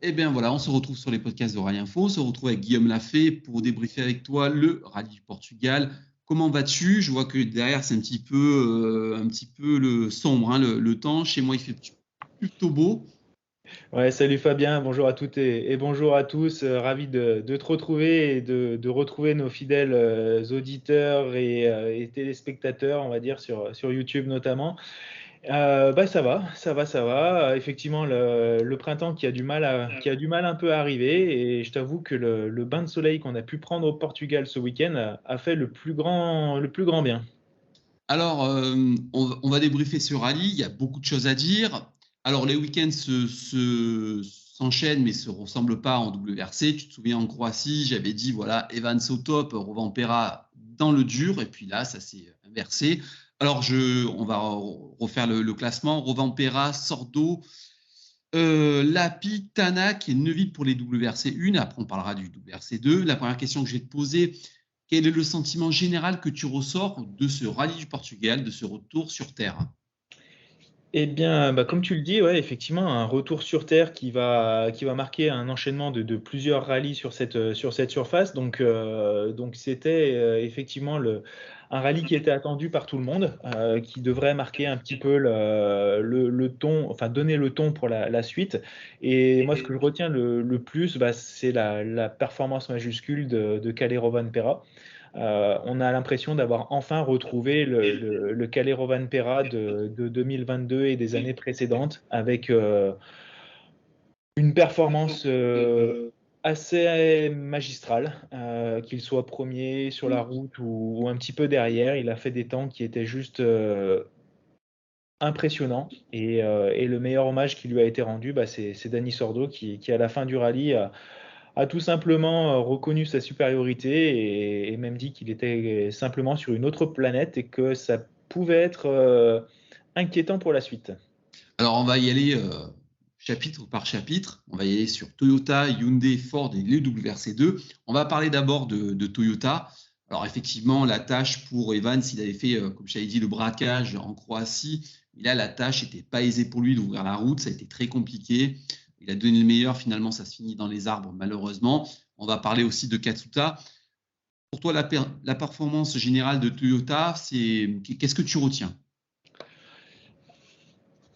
Eh bien voilà, on se retrouve sur les podcasts de Rallye Info. On se retrouve avec Guillaume Lafay pour débriefer avec toi le Rallye du Portugal. Comment vas-tu? Je vois que derrière, c'est un petit peu le sombre, hein, le temps. Chez moi, il fait plutôt beau. Ouais, salut Fabien, bonjour à toutes et bonjour à tous. Ravi de te retrouver et de retrouver nos fidèles auditeurs et téléspectateurs, on va dire, sur YouTube notamment. Ça va, ça va, ça va. Effectivement, le printemps qui a du mal un peu à arriver et je t'avoue que le bain de soleil qu'on a pu prendre au Portugal ce week-end a fait le plus grand bien. Alors, on va débriefer ce rallye. Il y a beaucoup de choses à dire. Alors, les week-ends s'enchaînent, mais ne se ressemblent pas en WRC. Tu te souviens, en Croatie, j'avais dit, voilà, Evans au top, Rovanpera dans le dur. Et puis là, ça s'est inversé. Alors, on va refaire le classement. Rovanpera, Sordo, Lapi, Tanak et Neuville pour les WRC 1. Après, on parlera du WRC 2. La première question que je vais te poser, quel est le sentiment général que tu ressors de ce rallye du Portugal, de ce retour sur Terre? Eh bien, comme tu le dis, ouais, effectivement, un retour sur Terre qui va marquer un enchaînement de plusieurs rallyes sur cette surface. Donc c'était effectivement un rallye qui était attendu par tout le monde, qui devrait marquer un petit peu le ton, enfin donner le ton pour la suite. Et moi, ce que je retiens le plus, c'est la performance majuscule de Kalle Rovanperä. On a l'impression d'avoir enfin retrouvé le Kalle Rovanperä de 2022 et des années précédentes avec une performance assez magistrale, qu'il soit premier sur la route ou un petit peu derrière. Il a fait des temps qui étaient juste impressionnants. Et le meilleur hommage qui lui a été rendu, c'est Dani Sordo qui, à la fin du rallye, a tout simplement reconnu sa supériorité et même dit qu'il était simplement sur une autre planète et que ça pouvait être inquiétant pour la suite. Alors, on va y aller chapitre par chapitre. On va y aller sur Toyota, Hyundai, Ford et les WRC2. On va parler d'abord de Toyota. Alors, effectivement, la tâche pour Evans, il avait fait, comme j'avais dit, le braquage en Croatie. Mais là, la tâche n'était pas aisée pour lui d'ouvrir la route. Ça a été très compliqué. Il a donné le meilleur. Finalement, ça se finit dans les arbres, malheureusement. On va parler aussi de Katsuta. Pour toi, la performance générale de Toyota, qu'est-ce que tu retiens?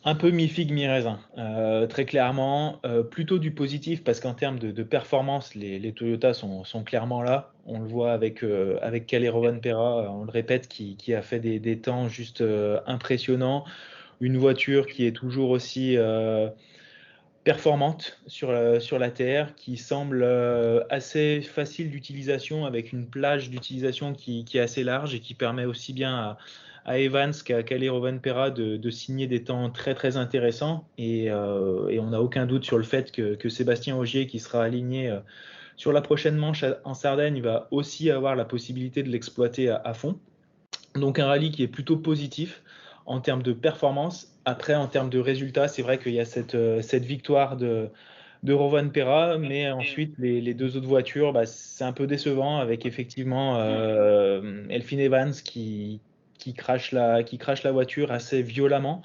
Un peu mi-figue, mi-raisin. Très clairement, plutôt du positif parce qu'en termes de performance, les Toyota sont clairement là. On le voit avec Kalle Rovanperä, on le répète, qui a fait des temps juste impressionnants. Une voiture qui est toujours aussi performante sur la Terre, qui semble assez facile d'utilisation avec une plage d'utilisation qui est assez large et qui permet aussi bien à Evans qu'à Kalle Rovanperä de signer des temps très très intéressants. Et on n'a aucun doute sur le fait que Sébastien Ogier, qui sera aligné sur la prochaine manche en Sardaigne, va aussi avoir la possibilité de l'exploiter à fond. Donc un rallye qui est plutôt positif en termes de performance. Après, en termes de résultats, c'est vrai qu'il y a cette victoire de Rovanperä, mais ensuite les deux autres voitures, c'est un peu décevant avec effectivement Elfyn Evans qui crache la voiture assez violemment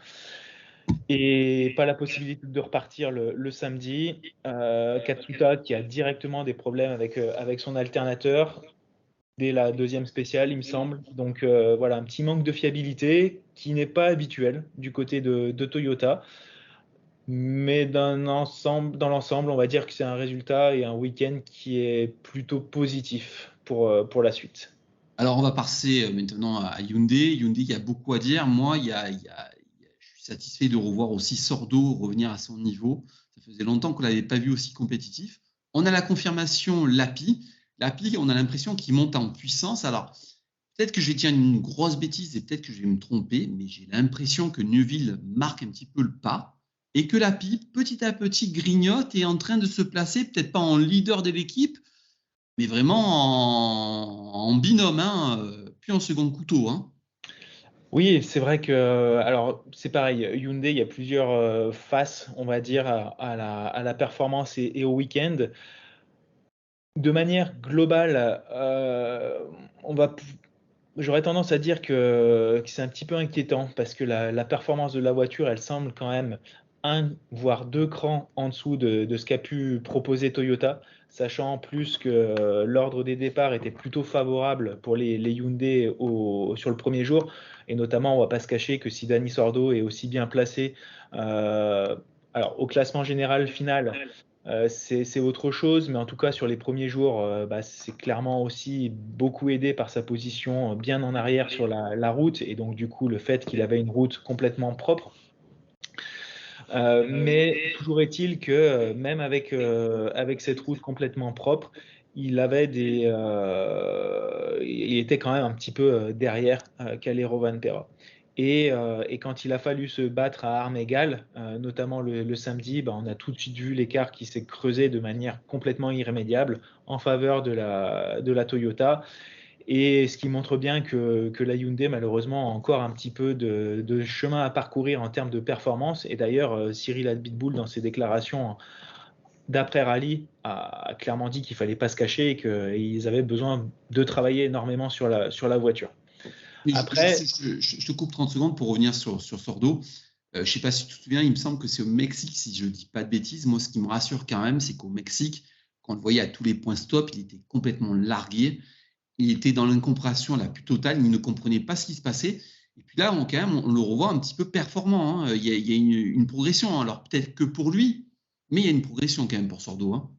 et pas la possibilité de repartir le samedi. Katsuta qui a directement des problèmes avec son alternateur dès la deuxième spéciale, il me semble. Donc voilà, un petit manque de fiabilité qui n'est pas habituel du côté de Toyota. Mais dans l'ensemble, on va dire que c'est un résultat et un week-end qui est plutôt positif pour la suite. Alors, on va passer maintenant à Hyundai. Hyundai, il y a beaucoup à dire. Moi, je suis satisfait de revoir aussi Sordo revenir à son niveau. Ça faisait longtemps qu'on ne l'avait pas vu aussi compétitif. On a la confirmation Lapi. Lapi, on a l'impression qu'il monte en puissance. Alors, peut-être que je vais dire une grosse bêtise et peut-être que je vais me tromper, mais j'ai l'impression que Neuville marque un petit peu le pas et que Lapi, petit à petit, grignote et est en train de se placer, peut-être pas en leader de l'équipe, mais vraiment en binôme, hein, puis en second couteau. Hein. Oui, c'est vrai que, alors c'est pareil, Hyundai, il y a plusieurs faces, on va dire, à la performance et au week-end. De manière globale, on va j'aurais tendance à dire que c'est un petit peu inquiétant parce que la performance de la voiture, elle semble quand même un voire deux crans en dessous de ce qu'a pu proposer Toyota, sachant en plus que l'ordre des départs était plutôt favorable pour les Hyundai sur le premier jour, et notamment on ne va pas se cacher que si Dani Sordo est aussi bien placé, alors au classement général final, c'est autre chose, mais en tout cas sur les premiers jours, c'est clairement aussi beaucoup aidé par sa position bien en arrière sur la route, et donc du coup le fait qu'il avait une route complètement propre. Mais toujours est-il que même avec cette route complètement propre, il était quand même un petit peu derrière Kalle Rovanperä. Et quand il a fallu se battre à armes égales, notamment le samedi, on a tout de suite vu l'écart qui s'est creusé de manière complètement irrémédiable en faveur de la Toyota. Et ce qui montre bien que la Hyundai, malheureusement, a encore un petit peu de chemin à parcourir en termes de performance. Et d'ailleurs, Cyril Abiteboul, dans ses déclarations d'après-rallye, a clairement dit qu'il ne fallait pas se cacher et qu'ils avaient besoin de travailler énormément sur la voiture. Après, je te coupe 30 secondes pour revenir sur Sordo. Je ne sais pas si tu te souviens, il me semble que c'est au Mexique, si je ne dis pas de bêtises. Moi, ce qui me rassure quand même, c'est qu'au Mexique, quand on le voyait à tous les points stop, il était complètement largué. Il était dans l'incompréhension la plus totale. Il ne comprenait pas ce qui se passait. Et puis là, on le revoit un petit peu performant. Il y a une progression. Alors, peut-être que pour lui, mais il y a une progression quand même pour Sordo.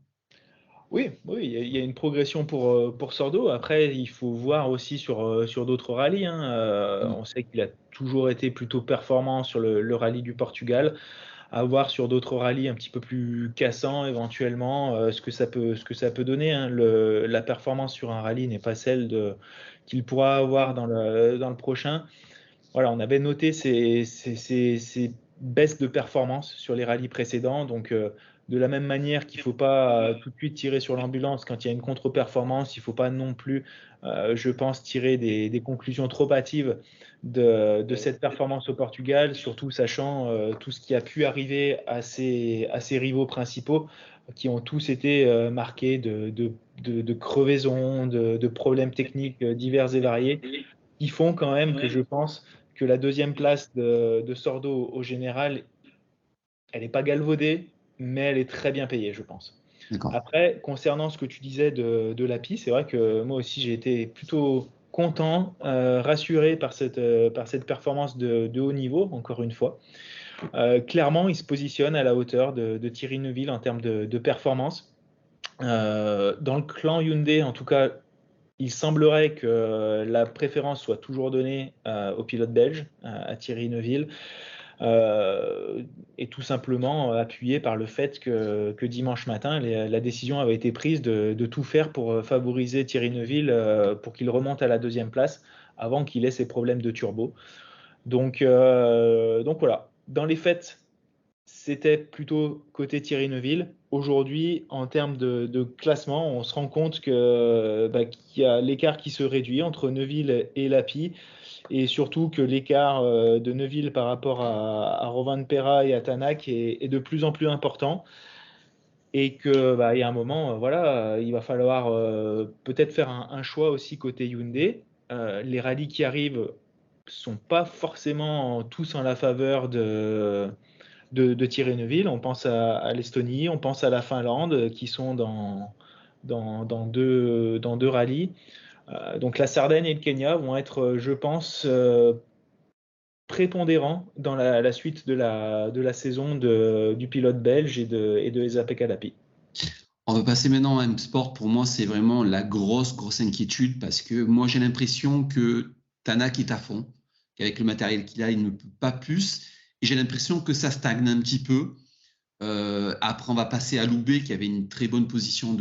Oui, il y a une progression pour Sordo. Après, il faut voir aussi sur d'autres rallyes. On sait qu'il a toujours été plutôt performant sur le rallye du Portugal. À voir sur d'autres rallyes un petit peu plus cassants éventuellement ce que ça peut donner. La performance sur un rallye n'est pas celle qu'il pourra avoir dans le prochain. Voilà, on avait noté ces baisses de performance sur les rallyes précédents. Donc, de la même manière qu'il ne faut pas tout de suite tirer sur l'ambulance quand il y a une contre-performance, il ne faut pas non plus, je pense, tirer des conclusions trop hâtives de cette performance au Portugal, surtout sachant tout ce qui a pu arriver à ses rivaux principaux, qui ont tous été marqués de crevaisons, de problèmes techniques divers et variés, qui font quand même que je pense que la deuxième place de Sordo au général, elle n'est pas galvaudée, mais elle est très bien payée, je pense. Après, concernant ce que tu disais de l'API, c'est vrai que moi aussi j'ai été plutôt content, rassuré par cette performance de haut niveau, encore une fois. Clairement, il se positionne à la hauteur de Thierry Neuville en termes de performance. Dans le clan Hyundai, en tout cas, il semblerait que la préférence soit toujours donnée au pilote belge, à Thierry Neuville, et tout simplement appuyé par le fait que dimanche matin, la décision avait été prise de tout faire pour favoriser Thierry Neuville pour qu'il remonte à la deuxième place avant qu'il ait ses problèmes de turbo. Donc voilà, dans les faits, c'était plutôt côté Thierry Neuville. Aujourd'hui, en termes de classement, on se rend compte qu'il y a l'écart qui se réduit entre Neuville et Lapie, et surtout que l'écart de Neuville par rapport à Rovanperä et à Tanak est de plus en plus important, et que il y a un moment, il va falloir peut-être faire un choix aussi côté Hyundai. Les rallyes qui arrivent sont pas forcément tous en la faveur de Thierry Neuville. On pense à l'Estonie, on pense à la Finlande, qui sont dans deux rallyes. Donc la Sardaigne et le Kenya vont être, je pense, prépondérants dans la suite de la saison du pilote belge et de Esa-Pekka Lappi. On va passer maintenant à M-Sport. Pour moi, c'est vraiment la grosse inquiétude parce que moi, j'ai l'impression que Tanak est à fond, qu'avec le matériel qu'il a, il ne peut pas plus. Et j'ai l'impression que ça stagne un petit peu. Après, on va passer à Loubet, qui avait une très bonne position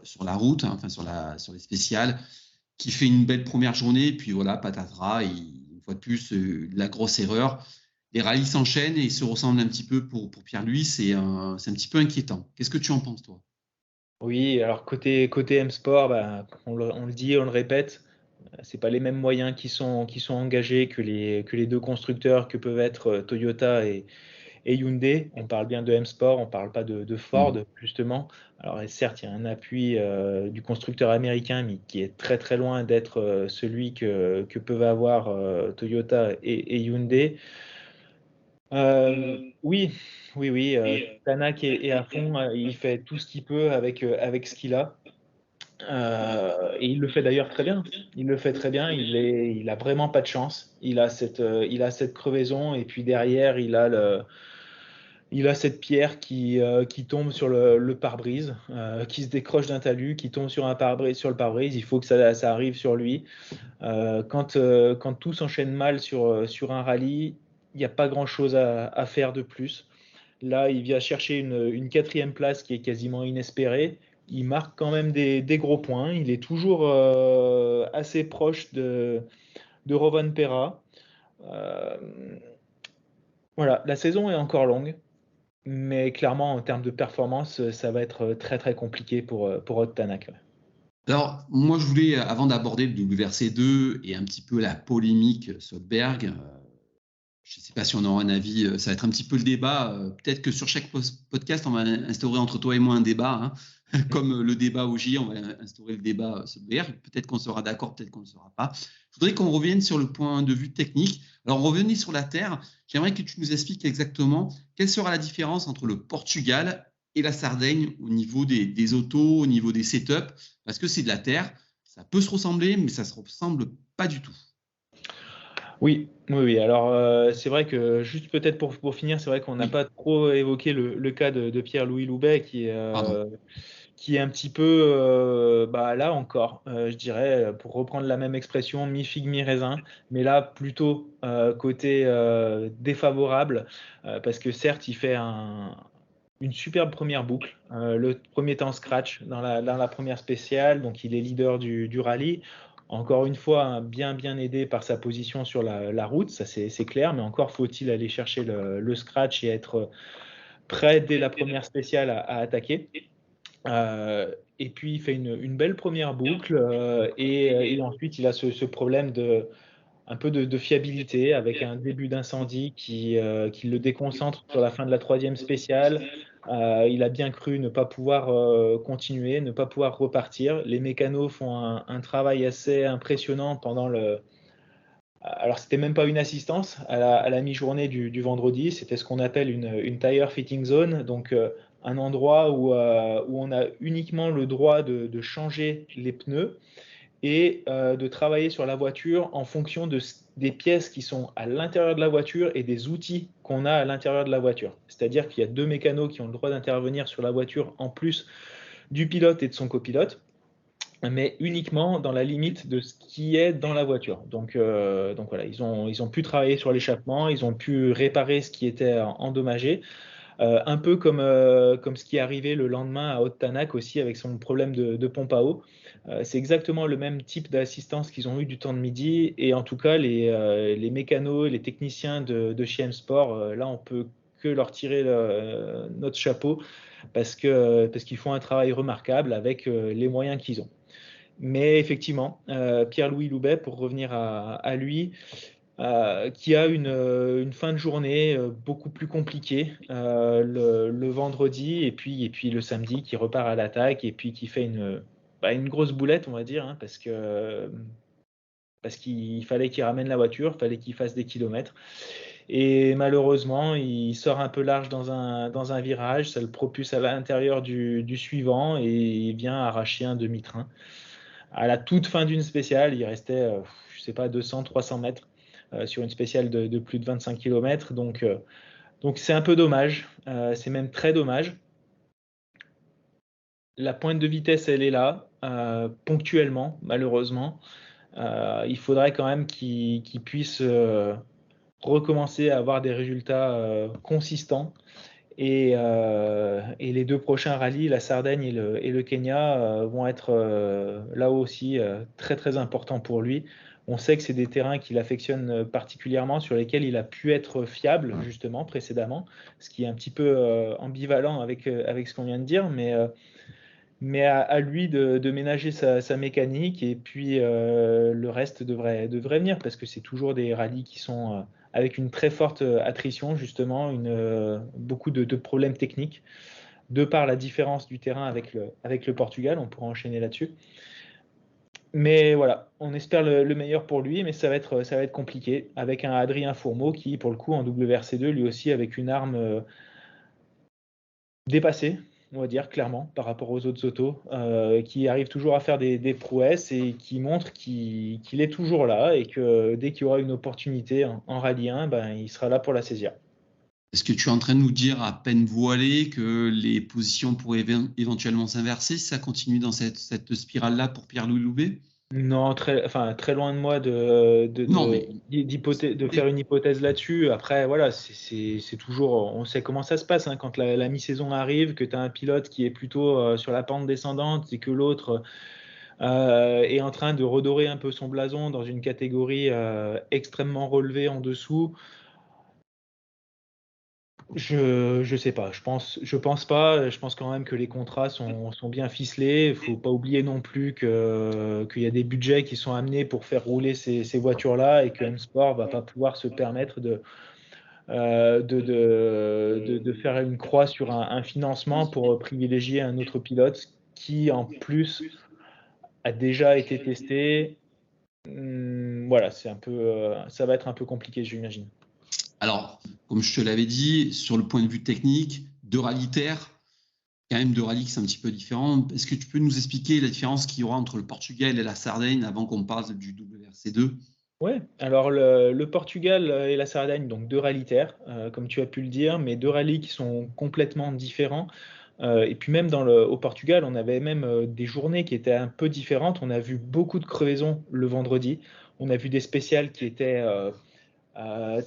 sur la route, enfin sur les spéciales, qui fait une belle première journée. Et puis voilà, patatras, une fois de plus, la grosse erreur. Les rallyes s'enchaînent et se ressemblent un petit peu pour Pierre-Louis. C'est un petit peu inquiétant. Qu'est-ce que tu en penses, toi? Oui, alors côté M-Sport, on le dit, on le répète, c'est pas les mêmes moyens qui sont engagés que les deux constructeurs que peuvent être Toyota et Hyundai. On parle bien de M-Sport, on parle pas de Ford, justement. Alors certes, il y a un appui du constructeur américain, mais qui est très très loin d'être celui que peuvent avoir Toyota et Hyundai. Oui, oui, oui. Tanak est à fond. Il fait tout ce qu'il peut avec ce qu'il a. Et il le fait d'ailleurs très bien. Il le fait très bien. Il a vraiment pas de chance. Il a cette crevaison et puis derrière, il a cette pierre qui tombe sur le pare-brise, qui se décroche d'un talus, qui tombe sur sur le pare-brise. Il faut que ça arrive sur lui. Quand tout s'enchaîne mal sur un rallye, il n'y a pas grand-chose à faire de plus. Là, il vient chercher une quatrième place qui est quasiment inespérée. Il marque quand même des gros points. Il est toujours assez proche de Rovanperä. Euh, voilà, la saison est encore longue, mais clairement, en termes de performance, ça va être très très compliqué pour Ott Tanak. Ouais. Alors, moi, je voulais, avant d'aborder le WRC2 et un petit peu la polémique Soderbergh, je ne sais pas si on aura un avis, ça va être un petit peu le débat. Peut-être que sur chaque podcast, on va instaurer entre toi et moi un débat, hein, comme le débat au J, on va instaurer le débat Soderbergh. Peut-être qu'on sera d'accord, peut-être qu'on ne sera pas. Je voudrais qu'on revienne sur le point de vue technique. Alors, revenir sur la Terre, j'aimerais que tu nous expliques exactement quelle sera la différence entre le Portugal et la Sardaigne au niveau des autos, au niveau des setups, parce que c'est de la Terre, ça peut se ressembler, mais ça ne se ressemble pas du tout. Oui, oui, oui. Alors, c'est vrai que, juste peut-être pour finir, c'est vrai qu'on n'a Oui, pas trop évoqué le cas de Pierre-Louis Loubet, pardon. qui est un petit peu, bah, là encore, je dirais, pour reprendre la même expression, mi-figue, mi-raisin, mais là, plutôt côté défavorable, parce que certes, il fait une superbe première boucle, le premier temps scratch dans la première spéciale, donc il est leader du rallye. Encore une fois, hein, bien aidé par sa position sur la route, ça c'est clair, mais encore faut-il aller chercher le scratch et être prêt dès la première spéciale à attaquer. Et puis il fait une belle première boucle et ensuite il a ce problème un peu de fiabilité avec un début d'incendie qui le déconcentre sur la fin de la troisième spéciale. Il a bien cru ne pas pouvoir continuer, ne pas pouvoir repartir. Les mécanos font un travail assez impressionnant pendant le. Alors, c'était même pas une assistance à la mi-journée du vendredi, c'était ce qu'on appelle une tire fitting zone, donc un endroit où on a uniquement le droit de changer les pneus et de travailler sur la voiture en fonction des pièces qui sont à l'intérieur de la voiture et des outils qu'on a à l'intérieur de la voiture. C'est-à-dire qu'il y a deux mécanos qui ont le droit d'intervenir sur la voiture en plus du pilote et de son copilote, mais uniquement dans la limite de ce qui est dans la voiture. Donc voilà, ils ont pu travailler sur l'échappement, ils ont pu réparer ce qui était endommagé, un peu comme ce qui est arrivé le lendemain à Haute-Tanak aussi avec son problème de pompe à eau. C'est exactement le même type d'assistance qu'ils ont eu du temps de midi. Et en tout cas, les mécanos, les techniciens de chez M-Sport, là, on peut que leur tirer notre chapeau parce qu'ils font un travail remarquable avec les moyens qu'ils ont. Mais effectivement, Pierre-Louis Loubet, pour revenir à lui, qui a une fin de journée beaucoup plus compliquée le vendredi et puis le samedi qui repart à l'attaque et puis qui fait une grosse boulette, on va dire, hein, parce qu'il fallait qu'il ramène la voiture, il fallait qu'il fasse des kilomètres. Et malheureusement, il sort un peu large dans un virage, ça le propulse à l'intérieur du suivant et il vient arracher un demi-train. À la toute fin d'une spéciale, il restait, je sais pas, 200, 300 mètres sur une spéciale de plus de 25 km. Donc c'est un peu dommage, c'est même très dommage. La pointe de vitesse, elle est là, ponctuellement, malheureusement. Il faudrait quand même qu'il puisse recommencer à avoir des résultats consistants. Et les deux prochains rallyes, la Sardaigne et le Kenya, vont être là aussi très très importants pour lui. On sait que c'est des terrains qu'il affectionne particulièrement, sur lesquels il a pu être fiable justement précédemment, ce qui est un petit peu ambivalent avec ce qu'on vient de dire, mais à lui de ménager sa mécanique et puis le reste devrait venir parce que c'est toujours des rallyes qui sont avec une très forte attrition, justement, beaucoup de problèmes techniques, de par la différence du terrain avec le Portugal, on pourra enchaîner là-dessus. Mais voilà, on espère le meilleur pour lui, mais ça va être compliqué avec un Adrien Fourmeau qui, pour le coup, en WRC2, lui aussi avec une arme dépassé, on va dire clairement, par rapport aux autres autos, qui arrive toujours à faire des prouesses et qui montre qu'il est toujours là et que dès qu'il y aura une opportunité en Rallye 1, ben, il sera là pour la saisir. Est-ce que tu es en train de nous dire à peine voilée que les positions pourraient éventuellement s'inverser si ça continue dans cette spirale-là pour Pierre-Louis Loubet? Non, très loin de moi Non, mais de faire une hypothèse là-dessus. Après, voilà, c'est toujours, on sait comment ça se passe hein, quand la mi-saison arrive, que tu as un pilote qui est plutôt sur la pente descendante et que l'autre est en train de redorer un peu son blason dans une catégorie extrêmement relevée en dessous. Je sais pas. Je pense pas. Je pense quand même que les contrats sont bien ficelés. Il faut pas oublier non plus qu'il y a des budgets qui sont amenés pour faire rouler ces voitures-là et que M-Sport va pas pouvoir se permettre de faire une croix sur un financement pour privilégier un autre pilote qui, en plus, a déjà été testé. Voilà, ça va être un peu compliqué, j'imagine. alors, comme je te l'avais dit, sur le point de vue technique, deux rallyes terre, quand même deux rallyes qui sont un petit peu différents. Est-ce que tu peux nous expliquer la différence qu'il y aura entre le Portugal et la Sardaigne avant qu'on passe du WRC2? Ouais, alors le Portugal et la Sardaigne, donc deux rallyes terre, comme tu as pu le dire, mais deux rallyes qui sont complètement différents. Et puis même au Portugal, on avait même des journées qui étaient un peu différentes. On a vu beaucoup de crevaisons le vendredi. On a vu des spéciales qui étaient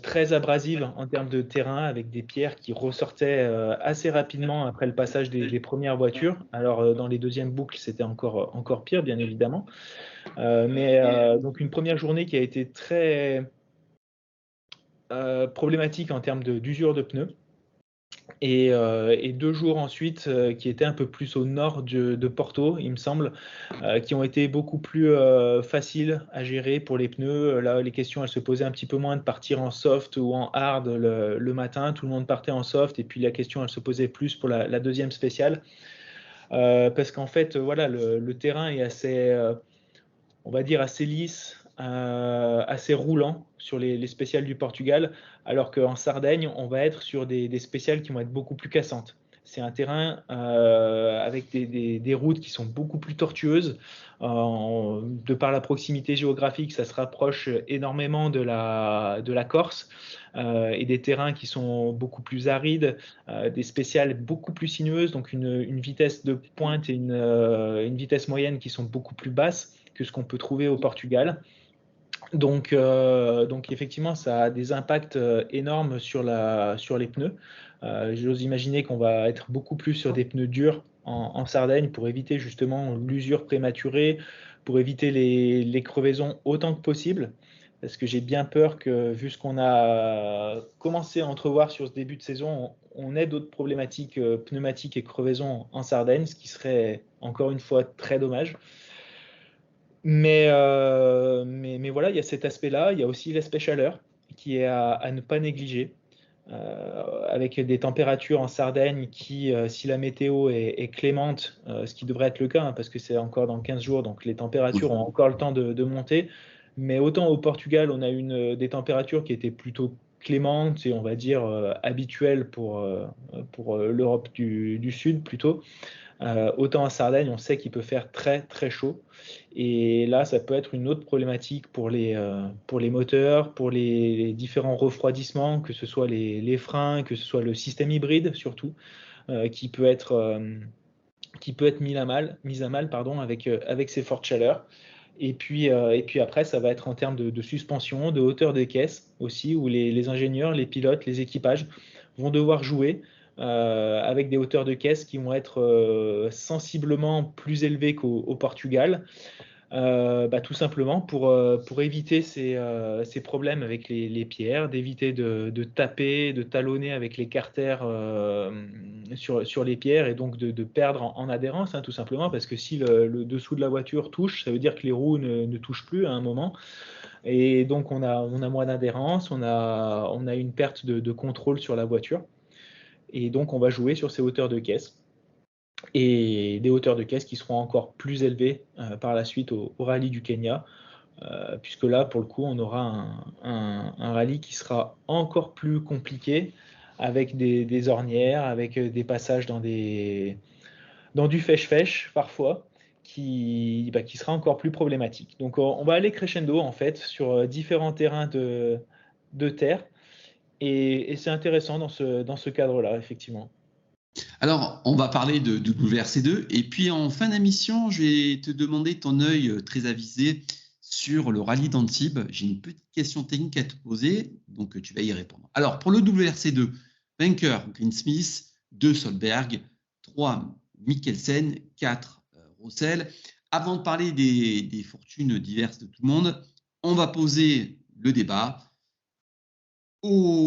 très abrasive en termes de terrain, avec des pierres qui ressortaient assez rapidement après le passage des premières voitures. Alors dans les deuxièmes boucles, c'était encore pire, bien évidemment. Donc une première journée qui a été très problématique en termes d'usure de pneus. Et 2 jours ensuite, qui étaient un peu plus au nord de Porto, il me semble, qui ont été beaucoup plus faciles à gérer pour les pneus. Là, les questions, elles se posaient un petit peu moins de partir en soft ou en hard le matin. Tout le monde partait en soft. Et puis la question, elle se posait plus pour la deuxième spéciale. Parce qu'en fait, voilà, le terrain est assez, on va dire, assez lisse, assez roulant sur les spéciales du Portugal, alors qu'en Sardaigne, on va être sur des spéciales qui vont être beaucoup plus cassantes. C'est un terrain avec des routes qui sont beaucoup plus tortueuses. De par la proximité géographique, ça se rapproche énormément de la Corse et des terrains qui sont beaucoup plus arides, des spéciales beaucoup plus sinueuses, donc une vitesse de pointe et une vitesse moyenne qui sont beaucoup plus basses que ce qu'on peut trouver au Portugal. Donc effectivement, ça a des impacts énormes sur les pneus. J'ose imaginer qu'on va être beaucoup plus sur des pneus durs en Sardaigne pour éviter justement l'usure prématurée, pour éviter les crevaisons autant que possible. Parce que j'ai bien peur que, vu ce qu'on a commencé à entrevoir sur ce début de saison, on ait d'autres problématiques pneumatiques et crevaisons en Sardaigne, ce qui serait encore une fois très dommage. Mais voilà, il y a cet aspect-là. Il y a aussi l'aspect chaleur qui est à ne pas négliger. Avec des températures en Sardaigne qui, si la météo est clémente, ce qui devrait être le cas, hein, parce que c'est encore dans 15 jours, donc les températures ont encore le temps de monter. Mais autant au Portugal, on a des températures qui étaient plutôt clémentes et on va dire habituelles pour l'Europe du Sud plutôt. Autant en Sardaigne, on sait qu'il peut faire très très chaud. Et là, ça peut être une autre problématique pour les moteurs, pour les différents refroidissements, que ce soit les freins, que ce soit le système hybride surtout, qui peut être mis à mal pardon, avec ces fortes chaleurs. Et puis après, ça va être en termes de suspension, de hauteur des caisses aussi, où les ingénieurs, les pilotes, les équipages vont devoir jouer avec des hauteurs de caisse qui vont être sensiblement plus élevées qu'au Portugal. Tout simplement pour éviter ces problèmes avec les pierres, d'éviter de taper, de talonner avec les carters sur les pierres et donc de perdre en adhérence, hein, tout simplement, parce que si le dessous de la voiture touche, ça veut dire que les roues ne touchent plus à un moment. Et donc on a moins d'adhérence, on a une perte de contrôle sur la voiture. Et donc on va jouer sur ces hauteurs de caisse. et des hauteurs de caisse qui seront encore plus élevées par la suite au rallye du Kenya, puisque là, pour le coup, on aura un rallye qui sera encore plus compliqué, avec des ornières, avec des passages dans du fèche-fèche parfois, qui sera encore plus problématique. Donc on va aller crescendo en fait sur différents terrains de terre, et c'est intéressant dans ce cadre-là, effectivement. Alors, on va parler de WRC2. Et puis, en fin d'émission, je vais te demander ton œil très avisé sur le rallye d'Antibes. J'ai une petite question technique à te poser, donc tu vas y répondre. Alors, pour le WRC2, vainqueur Greensmith, 2 Solberg, 3 Mikkelsen, 4 Rossel. Avant de parler des fortunes diverses de tout le monde, on va poser le débat.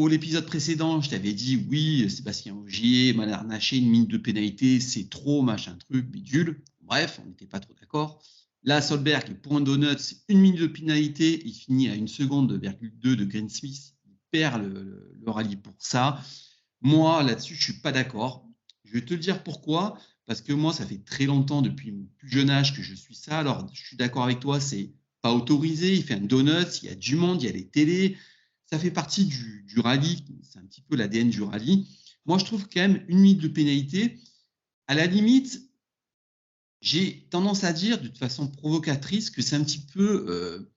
L'épisode précédent, je t'avais dit oui, Sébastien Ogier, Malard Naché, une minute de pénalité, c'est trop, machin truc, bidule. Bref, on n'était pas trop d'accord. Là, Solberg, pour un donut, c'est 1 minute de pénalité. Il finit à 1 seconde, 2 de Greensmith. Il perd le rallye pour ça. Moi, là-dessus, je ne suis pas d'accord. Je vais te dire pourquoi. Parce que moi, ça fait très longtemps, depuis mon plus jeune âge, que je suis ça. Alors, je suis d'accord avec toi, c'est pas autorisé. Il fait un donut, il y a du monde, il y a les télés. Ça fait partie du rallye. C'est un petit peu l'ADN du rallye. Moi, je trouve quand même 1 minute de pénalité. À la limite, j'ai tendance à dire, de façon provocatrice, que c'est un petit peu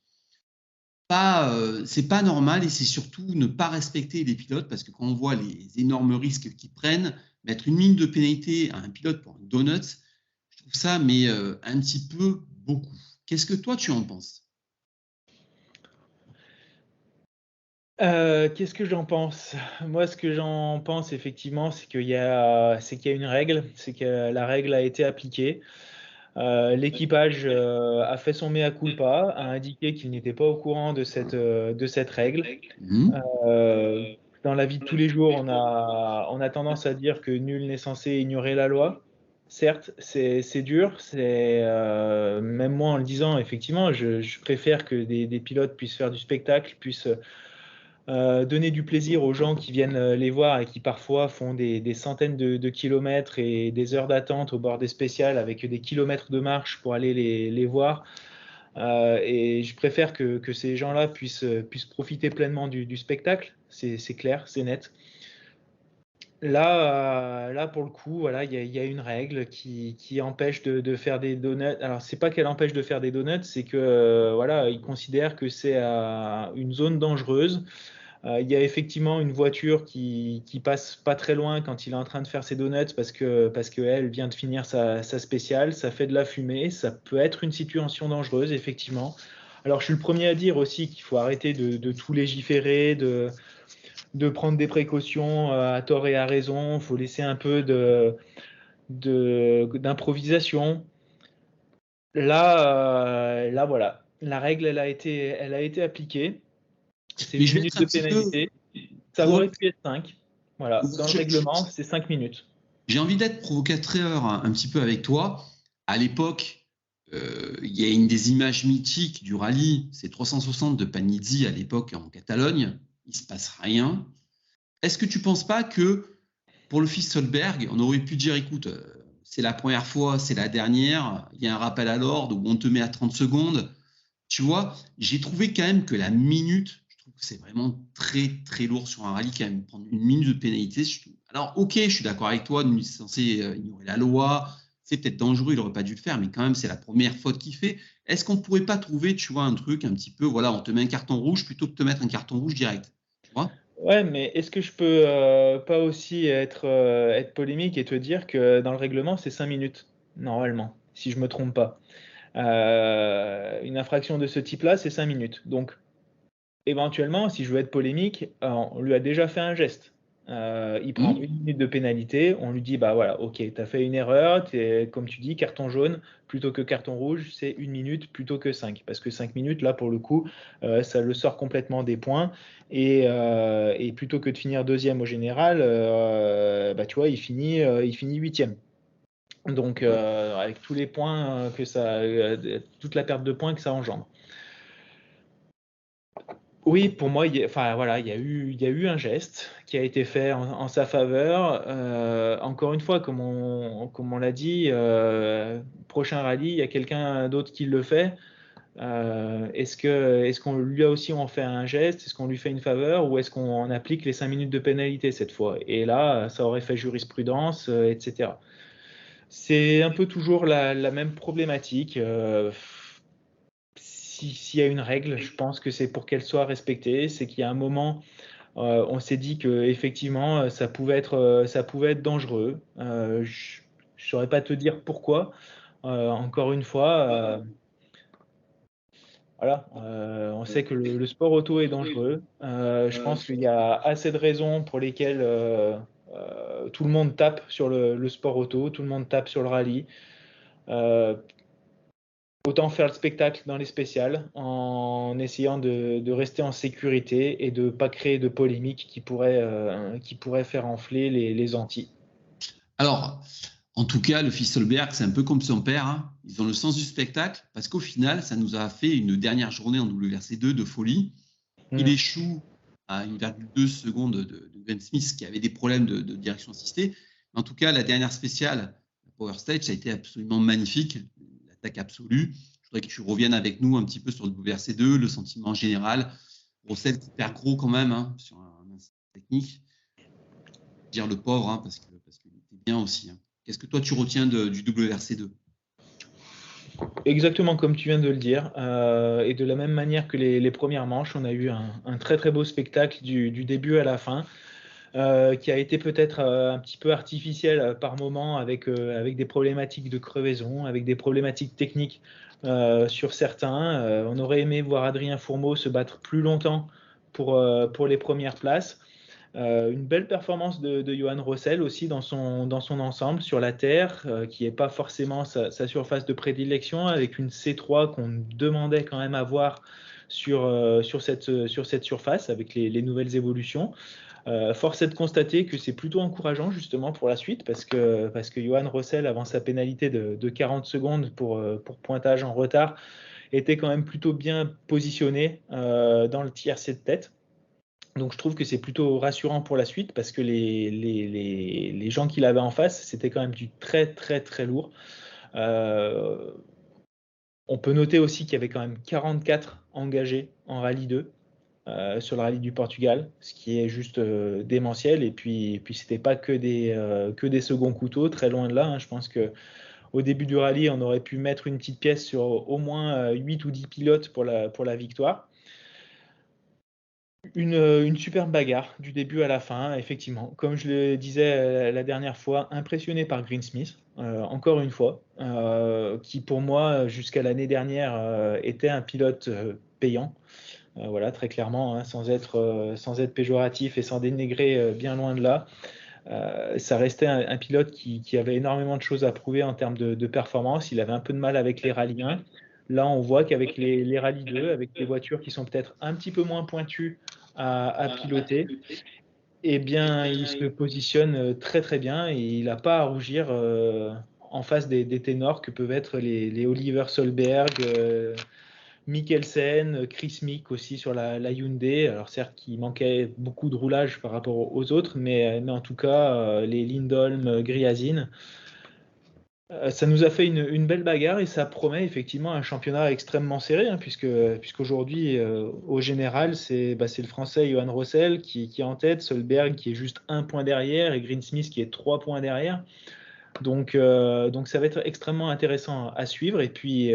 c'est pas normal, et c'est surtout ne pas respecter les pilotes, parce que quand on voit les énormes risques qu'ils prennent, mettre 1 minute de pénalité à un pilote pour un donut, je trouve ça un petit peu beaucoup. Qu'est-ce que toi tu en penses? Qu'est-ce que j'en pense? Moi, ce que j'en pense, effectivement, c'est qu'il y a une règle, c'est que la règle a été appliquée. L'équipage a fait son mea culpa, a indiqué qu'il n'était pas au courant de cette règle. Euh, Dans la vie de tous les jours, on a tendance à dire que nul n'est censé ignorer la loi. Certes, c'est dur. Même moi, en le disant, effectivement, je préfère que des pilotes puissent faire du spectacle, puissent donner du plaisir aux gens qui viennent les voir et qui parfois font des centaines de kilomètres et des heures d'attente au bord des spéciales, avec des kilomètres de marche pour aller les voir. Et je préfère que ces gens-là puissent profiter pleinement du spectacle. C'est clair, c'est net. Là, pour le coup, voilà, il y a une règle qui empêche de faire des donuts. Alors, c'est pas qu'elle empêche de faire des donuts, c'est que voilà, ils considèrent que c'est une zone dangereuse. Il y a effectivement une voiture qui passe pas très loin quand il est en train de faire ses donuts, parce que elle vient de finir sa spéciale, ça fait de la fumée, ça peut être une situation dangereuse, effectivement. Alors, je suis le premier à dire aussi qu'il faut arrêter de tout légiférer, de prendre des précautions à tort et à raison. Il faut laisser un peu d'improvisation. Là, voilà, la règle, elle a été appliquée. C'est Mais une je vais être minute un de petit peu pénalité. Ça aurait pu être 5. Voilà, dans le je- règlement, c'est 5 minutes. J'ai envie d'être provocateur un petit peu avec toi. À l'époque, il y a une des images mythiques du rallye, c'est 360 de Panizzi à l'époque en Catalogne. Il ne se passe rien. Est-ce que tu ne penses pas que pour le fils Solberg, on aurait pu dire, écoute, c'est la première fois, c'est la dernière, il y a un rappel à l'ordre où on te met à 30 secondes. Tu vois, j'ai trouvé quand même que la minute, je trouve que c'est vraiment très, très lourd sur un rallye, quand même, prendre 1 minute de pénalité. Alors, ok, je suis d'accord avec toi, c'est censé ignorer la loi, c'est peut-être dangereux, il n'aurait pas dû le faire, mais quand même, c'est la première faute qu'il fait. Est-ce qu'on ne pourrait pas trouver, tu vois, un truc un petit peu, voilà, on te met un carton rouge plutôt que de te mettre un carton rouge direct, tu vois? Ouais, mais est-ce que je peux pas aussi être polémique et te dire que dans le règlement, c'est 5 minutes, normalement, si je me trompe pas. Une infraction de ce type-là, c'est 5 minutes. Donc, éventuellement, si je veux être polémique, on lui a déjà fait un geste. Il prend 1 minute de pénalité, on lui dit, bah voilà, ok, tu as fait une erreur, comme tu dis, carton jaune plutôt que carton rouge, c'est 1 minute plutôt que 5. Parce que 5 minutes, là, pour le coup, ça le sort complètement des points. Et plutôt que de finir deuxième au général, bah, tu vois, il finit huitième. Donc, avec tous les points toute la perte de points que ça engendre. Oui, pour moi, enfin, voilà, il y a eu un geste qui a été fait en sa faveur. Encore une fois, comme on l'a dit, prochain rallye, il y a quelqu'un d'autre qui le fait. Est-ce qu'on lui a aussi on fait un geste, est-ce qu'on lui fait une faveur ou est-ce qu'on applique les 5 minutes de pénalité cette fois? Et là, ça aurait fait jurisprudence, etc. C'est un peu toujours la même problématique. S'il y a une règle, je pense que c'est pour qu'elle soit respectée. C'est qu'il y a un moment, on s'est dit que effectivement, ça pouvait être dangereux. Je ne saurais pas te dire pourquoi. Encore une fois, voilà, on sait que le sport auto est dangereux. Je pense qu'il y a assez de raisons pour lesquelles tout le monde tape sur le sport auto, tout le monde tape sur le rallye. Euh, Autant faire le spectacle dans les spéciales en essayant de rester en sécurité et de ne pas créer de polémiques qui pourraient faire enfler les anti. Alors, en tout cas, le Fisselberg, c'est un peu comme son père. Hein. Ils ont le sens du spectacle parce qu'au final, ça nous a fait une dernière journée en WRC2 de folie. Il échoue à 1,2 secondes de Graham Smith qui avait des problèmes de direction assistée. Mais en tout cas, la dernière spéciale, la Power Stage, ça a été absolument magnifique. L'attaque absolue. Je voudrais que tu reviennes avec nous un petit peu sur le WRC2, le sentiment général. Rossel qui perd gros quand même hein, sur un instant technique. Dire le pauvre, hein, parce qu'il était bien aussi. Hein. Qu'est-ce que toi tu retiens du WRC2 ? Exactement comme tu viens de le dire. Et de la même manière que les premières manches, on a eu un très très beau spectacle du début à la fin. Qui a été peut-être un petit peu artificiel par moment avec des problématiques de crevaison, avec des problématiques techniques sur certains. On aurait aimé voir Adrien Fourmeau se battre plus longtemps pour les premières places. Une belle performance de Johan Rossel aussi dans son ensemble sur la terre, qui n'est pas forcément sa surface de prédilection, avec une C3 qu'on demandait quand même à voir sur cette surface avec les nouvelles évolutions. Force est de constater que c'est plutôt encourageant justement pour la suite parce que Johan Rossel, avant sa pénalité de 40 secondes pour pointage en retard, était quand même plutôt bien positionné dans le tiercé de tête. Donc je trouve que c'est plutôt rassurant pour la suite parce que les gens qu'il avait en face, c'était quand même du très très très lourd. On peut noter aussi qu'il y avait quand même 44 engagés en rallye 2. Sur le rallye du Portugal, ce qui est juste démentiel. Et puis c'était pas que des seconds couteaux, très loin de là. Hein. Je pense qu'au début du rallye, on aurait pu mettre une petite pièce sur au moins 8 ou 10 pilotes pour la victoire. Une superbe bagarre du début à la fin, effectivement. Comme je le disais la dernière fois, impressionné par Greensmith, encore une fois, qui pour moi, jusqu'à l'année dernière, était un pilote payant. Voilà, très clairement, hein, sans être péjoratif et sans dénigrer bien loin de là. Ça restait un pilote qui avait énormément de choses à prouver en termes de performance. Il avait un peu de mal avec les rallyes 1. Là, on voit qu'avec les rallyes 2, avec des voitures qui sont peut-être un petit peu moins pointues à piloter, eh bien, il se positionne très très bien et il n'a pas à rougir en face des ténors que peuvent être les Oliver Solberg, Mikkelsen, Chris Mick aussi sur la Hyundai. Alors certes, il manquait beaucoup de roulage par rapport aux autres, mais en tout cas, les Lindholm, Gryazin, ça nous a fait une belle bagarre et ça promet effectivement un championnat extrêmement serré, hein, puisqu'aujourd'hui, au général, c'est le Français Johan Rossel qui est en tête, Solberg qui est juste 1 point derrière et Greensmith qui est 3 points derrière. Donc ça va être extrêmement intéressant à suivre. Et puis,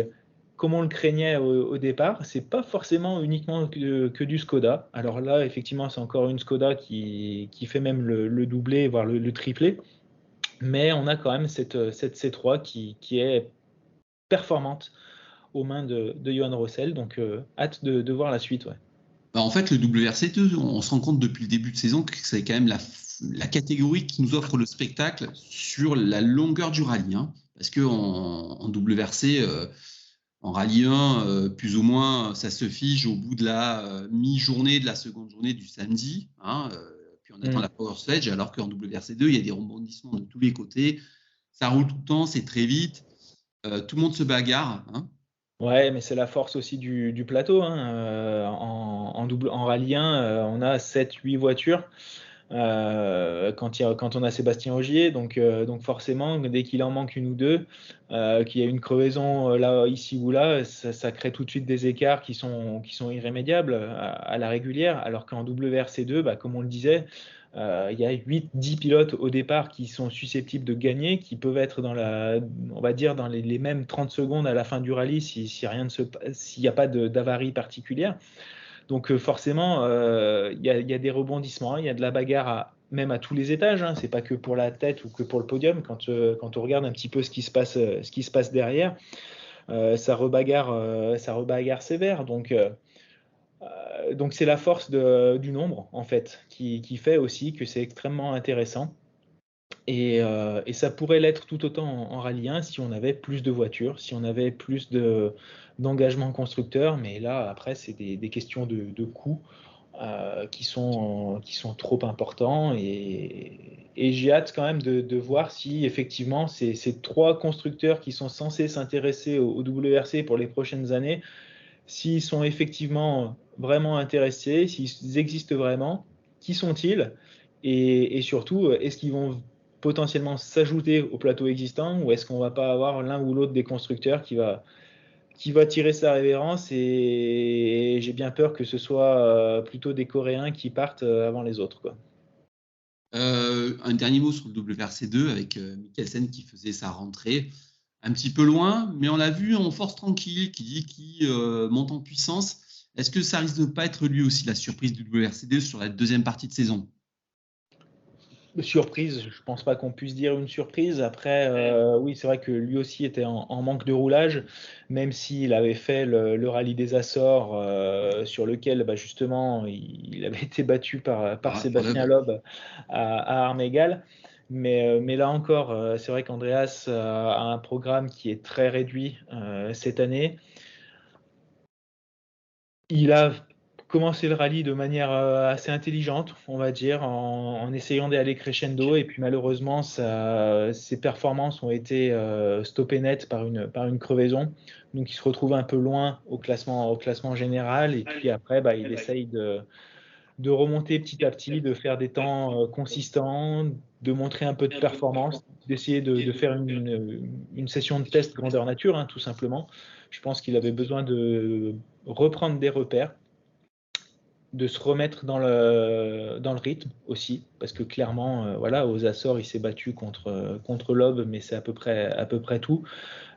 comme on le craignait au départ, c'est pas forcément uniquement que du Skoda. Alors là, effectivement, c'est encore une Skoda qui fait même le doublé, voire le triplé. Mais on a quand même cette C3 qui est performante aux mains de Johan Rossel. Donc, hâte de voir la suite. Ouais. Bah, en fait, le WRC2, on se rend compte depuis le début de saison que c'est quand même la catégorie qui nous offre le spectacle sur la longueur du rallye. Hein. Parce qu'en WRC, en rallye 1, plus ou moins, ça se fige au bout de la mi-journée de la seconde journée du samedi. Hein, puis on attend la Power Stage, alors qu'en WRC2, il y a des rebondissements de tous les côtés. Ça roule tout le temps, c'est très vite. Tout le monde se bagarre. Hein. Ouais, mais c'est la force aussi du plateau, hein. En rallye 1, on a 7-8 voitures. Quand on a Sébastien Ogier, donc forcément, dès qu'il en manque une ou deux, qu'il y a une crevaison là, ici ou là, ça crée tout de suite des écarts qui sont irrémédiables à la régulière, alors qu'en WRC2, bah, comme on le disait, il y a 8-10 pilotes au départ qui sont susceptibles de gagner, qui peuvent être on va dire, dans les mêmes 30 secondes à la fin du rallye s'il n'y a pas d'avarie particulière. Donc forcément, il y a des rebondissements, il y a de la bagarre même à tous les étages, hein. C'est pas que pour la tête ou que pour le podium. Quand on regarde un petit peu ce qui se passe derrière, ça rebagarre sévère. Donc c'est la force du nombre en fait qui fait aussi que c'est extrêmement intéressant. Et ça pourrait l'être tout autant en rallye 1 si on avait plus de voitures, si on avait plus d'engagement constructeur. Mais là, après, c'est des questions de coûts qui sont trop importants. Et j'ai hâte quand même de voir si effectivement ces trois constructeurs qui sont censés s'intéresser au WRC pour les prochaines années, s'ils sont effectivement vraiment intéressés, s'ils existent vraiment, qui sont-ils? Et surtout, est-ce qu'ils vont potentiellement s'ajouter au plateau existant, ou est-ce qu'on va pas avoir l'un ou l'autre des constructeurs qui va tirer sa révérence? Et j'ai bien peur que ce soit plutôt des Coréens qui partent avant les autres, quoi. Un dernier mot sur le WRC2 avec Mikkelsen qui faisait sa rentrée un petit peu loin, mais on l'a vu en force tranquille, qui monte en puissance. Est-ce que ça risque de ne pas être lui aussi la surprise du WRC2 sur la deuxième partie de saison? Surprise, je pense pas qu'on puisse dire une surprise. Après, oui, c'est vrai que lui aussi était en manque de roulage, même s'il avait fait le rallye des Açores, sur lequel, bah, justement, il avait été battu par Par Sébastien Loeb. Loeb à armes égales. Mais là encore, c'est vrai qu'Andreas a un programme qui est très réduit cette année. Il a commencé le rallye de manière assez intelligente, on va dire, en essayant d'aller crescendo. Et puis malheureusement, ses performances ont été stoppées net par une crevaison. Donc il se retrouve un peu loin au classement général. Et puis après, bah, il essaye de remonter petit à petit, de faire des temps consistants, de montrer un peu de performance, d'essayer de faire une session de test grandeur nature, hein, tout simplement. Je pense qu'il avait besoin de reprendre des repères, de se remettre dans le rythme aussi, parce que clairement, voilà, aux Açores, il s'est battu contre Loeb, mais c'est à peu près tout.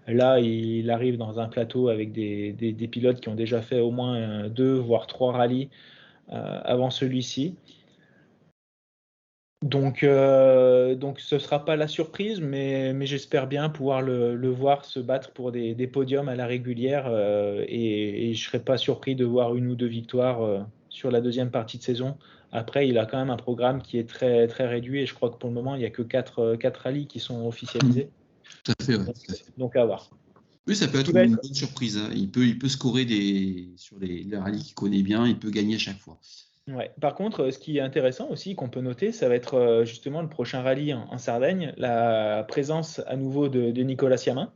Là, il arrive dans un plateau avec des pilotes qui ont déjà fait au moins 2, voire 3 rallyes avant celui-ci. Donc ce ne sera pas la surprise, mais j'espère bien pouvoir le voir se battre pour des podiums à la régulière, et je ne serais pas surpris de voir une ou deux victoires sur la deuxième partie de saison. Après, il a quand même un programme qui est très, très réduit, et je crois que pour le moment, il n'y a que 4 rallyes qui sont officialisés. Tout à fait, ouais, Donc, tout à fait. donc à voir. Oui, ça peut Ce qui être va une être bonne surprise, hein. Il peut scorer sur les rallyes qu'il connaît bien, il peut gagner à chaque fois. Ouais. Par contre, ce qui est intéressant aussi, qu'on peut noter, ça va être justement le prochain rallye en Sardaigne, la présence à nouveau de Nicolas Siamin,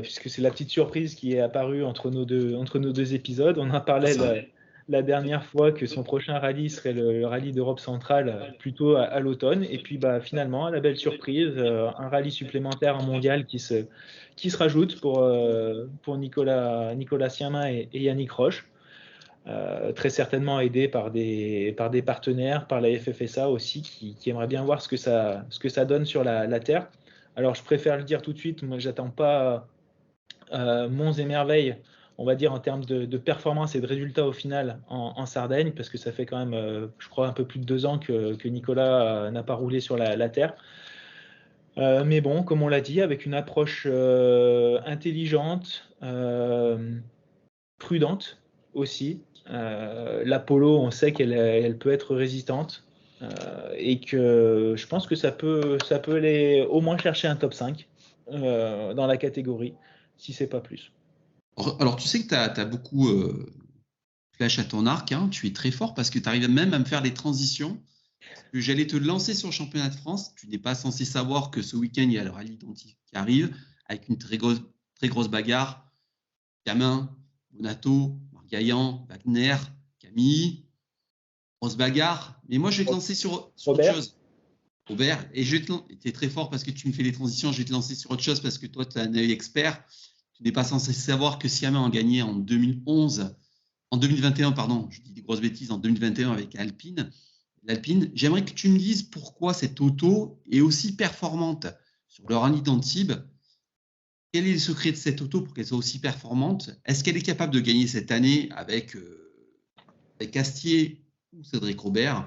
puisque c'est la petite surprise qui est apparue entre nos deux épisodes. On en parlait la dernière fois que son prochain rallye serait le rallye d'Europe centrale, plutôt à l'automne. Et puis bah, finalement, la belle surprise, un rallye supplémentaire en mondial qui se rajoute pour Nicolas Siamin et Yannick Roche. Très certainement aidé par des partenaires, par la FFSA aussi, qui aimerait bien voir ce que ça donne sur la Terre. Alors, je préfère le dire tout de suite, moi, j'attends pas monts et merveilles, on va dire, en termes de performance et de résultats au final en Sardaigne, parce que ça fait quand même, je crois, un peu plus de 2 ans que Nicolas n'a pas roulé sur la Terre. Mais bon, comme on l'a dit, avec une approche intelligente, prudente aussi. L'Apollo, on sait qu'elle peut être résistante, et que je pense que ça peut aller au moins chercher un top 5 dans la catégorie, si c'est pas plus. Alors, tu sais que tu as beaucoup flèche à ton arc, hein, tu es très fort parce que tu arrives même à me faire des transitions. Que j'allais te lancer sur le championnat de France. Tu n'es pas censé savoir que ce week-end, il y a le rallye d'Antilles qui arrive avec une très grosse bagarre Camin, Bonato, Margaillan, Wagner, Camille, grosse bagarre. Mais moi, je vais te lancer sur autre Robert. chose. Robert, et tu es très fort parce que tu me fais les transitions, je vais te lancer sur autre chose parce que toi, tu as un œil expert. Tu n'es pas censé savoir que Siamin a gagné en 2011, en 2021, pardon, je dis des grosses bêtises, en 2021 avec Alpine. L'Alpine, j'aimerais que tu me dises pourquoi cette auto est aussi performante sur le rallye d'Antibes. Quel est le secret de cette auto pour qu'elle soit aussi performante? Est-ce qu'elle est capable de gagner cette année avec Astier ou Cédric Robert?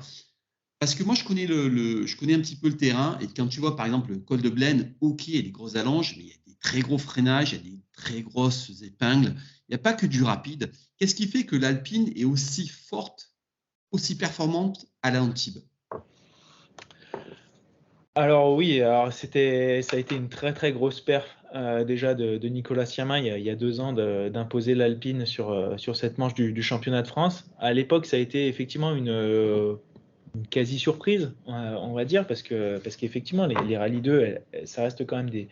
Parce que moi, je connais, je connais un petit peu le terrain. Et quand tu vois, par exemple, le col de Blaine, OK, il y a des grosses allonges, mais il y a des très gros freinages, il y a des très grosses épingles. Il n'y a pas que du rapide. Qu'est-ce qui fait que l'Alpine est aussi forte, aussi performante à l'Antibes? Alors oui, alors ça a été une très très grosse perf déjà de Nicolas Siamin il y a 2 ans d'imposer l'Alpine sur cette manche du championnat de France. À l'époque, ça a été effectivement une quasi surprise, on va dire, parce qu'effectivement les Rallye 2, ça reste quand même des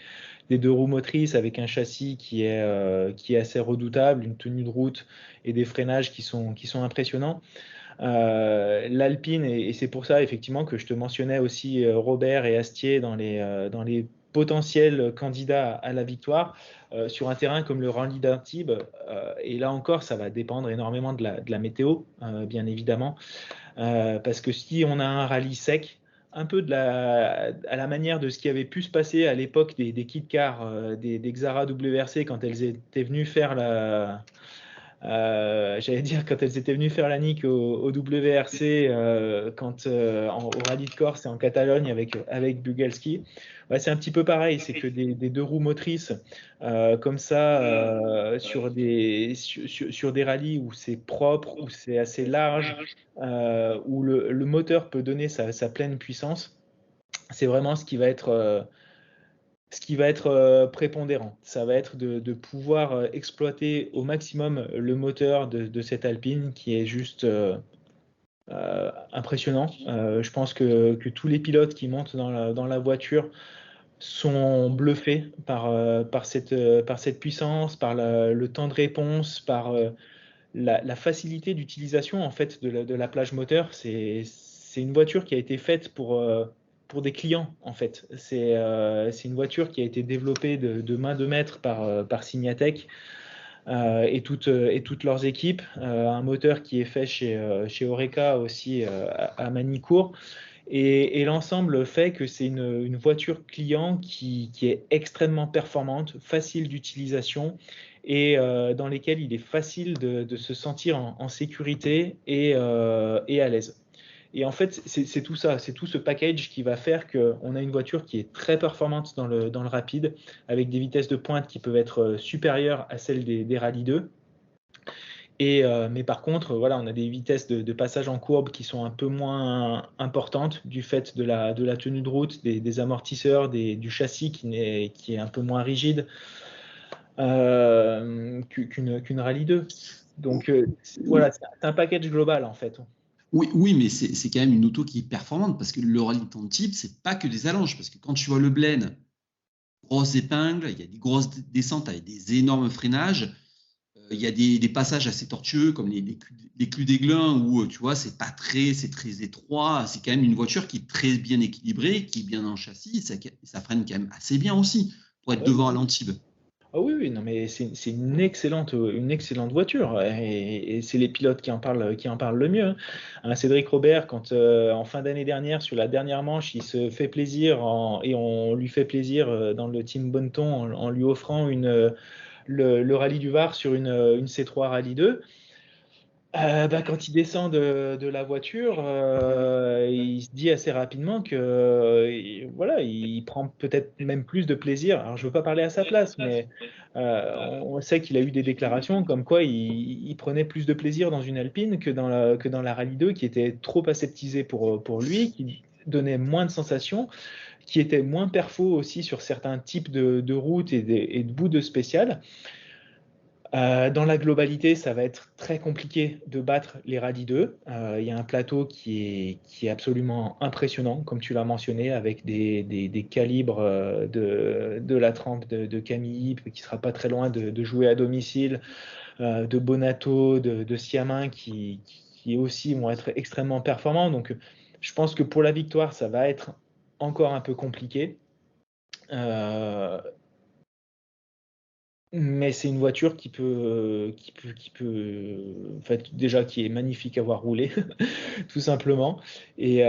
2 roues motrices avec un châssis qui est assez redoutable, une tenue de route et des freinages qui sont impressionnants. L'Alpine, et c'est pour ça effectivement que je te mentionnais aussi Robert et Astier dans les potentiels candidats à la victoire sur un terrain comme le Rallye d'Antibes. Et là encore, ça va dépendre énormément de la météo, bien évidemment, parce que si on a un rallye sec, un peu à la manière de ce qui avait pu se passer à l'époque des kit cars, des Xara WRC quand elles étaient venues faire j'allais dire quand elles étaient venues faire la nique au WRC, au rallye de Corse et en Catalogne avec Bugalski. Ouais, c'est un petit peu pareil, c'est que des 2 roues motrices comme ça sur des rallyes où c'est propre, où c'est assez large, où le moteur peut donner sa pleine puissance, c'est vraiment ce qui va être prépondérant. Ça va être de pouvoir exploiter au maximum le moteur de cette Alpine qui est juste impressionnant. Je pense que tous les pilotes qui montent dans la voiture sont bluffés par cette puissance, par le temps de réponse, par la facilité d'utilisation en fait de la plage moteur. C'est une voiture qui a été faite pour des clients en fait. C'est une voiture qui a été développée de main de maître par Signatech et toutes leurs équipes. Un moteur qui est fait chez Oreca aussi à Manicourt. Et l'ensemble fait que c'est une voiture client qui est extrêmement performante, facile d'utilisation et dans lesquelles il est facile de se sentir en sécurité et à l'aise. Et en fait, c'est tout ça, c'est tout ce package qui va faire qu'on a une voiture qui est très performante dans le rapide, avec des vitesses de pointe qui peuvent être supérieures à celles des Rallye 2. Mais par contre, voilà, on a des vitesses de passage en courbe qui sont un peu moins importantes du fait de la tenue de route, des amortisseurs, du châssis qui est un peu moins rigide qu'une Rallye 2. Donc voilà, c'est un package global en fait. Oui, oui, mais c'est quand même une auto qui est performante parce que le rallye d'Antibes, c'est pas que des allonges. Parce que quand tu vois le Blaine, grosses épingles, il y a des grosses descentes avec des énormes freinages. Il y a des passages assez tortueux comme les Clus d'Aiglun où tu vois c'est très étroit. C'est quand même une voiture qui est très bien équilibrée, qui est bien dans le châssis. Ça freine quand même assez bien aussi pour être devant à l'Antibes. Ah oui, oui, non, mais c'est une excellente voiture et c'est les pilotes qui en parlent le mieux. Hein, Cédric Robert, quand en fin d'année dernière, sur la dernière manche, il se fait plaisir et on lui fait plaisir dans le team Bonneton en lui offrant le rallye du Var sur une C3 Rallye 2. Quand il descend de la voiture, il se dit assez rapidement que voilà, il prend peut-être même plus de plaisir. Alors, je veux pas parler à sa place, mais on sait qu'il a eu des déclarations comme quoi il prenait plus de plaisir dans une Alpine que dans la Rallye 2, qui était trop aseptisée pour lui, qui donnait moins de sensations, qui était moins perfo aussi sur certains types de routes et de bouts de spécial. Dans la globalité, ça va être très compliqué de battre les Rallye 2. Il y a un plateau qui est absolument impressionnant, comme tu l'as mentionné, avec des calibres de la trempe de Camille, qui sera pas très loin de jouer à domicile, de Bonato, de Siamin, qui aussi vont être extrêmement performants. Donc, je pense que pour la victoire, ça va être encore un peu compliqué. Mais c'est une voiture en fait, déjà qui est magnifique à voir rouler, tout simplement, et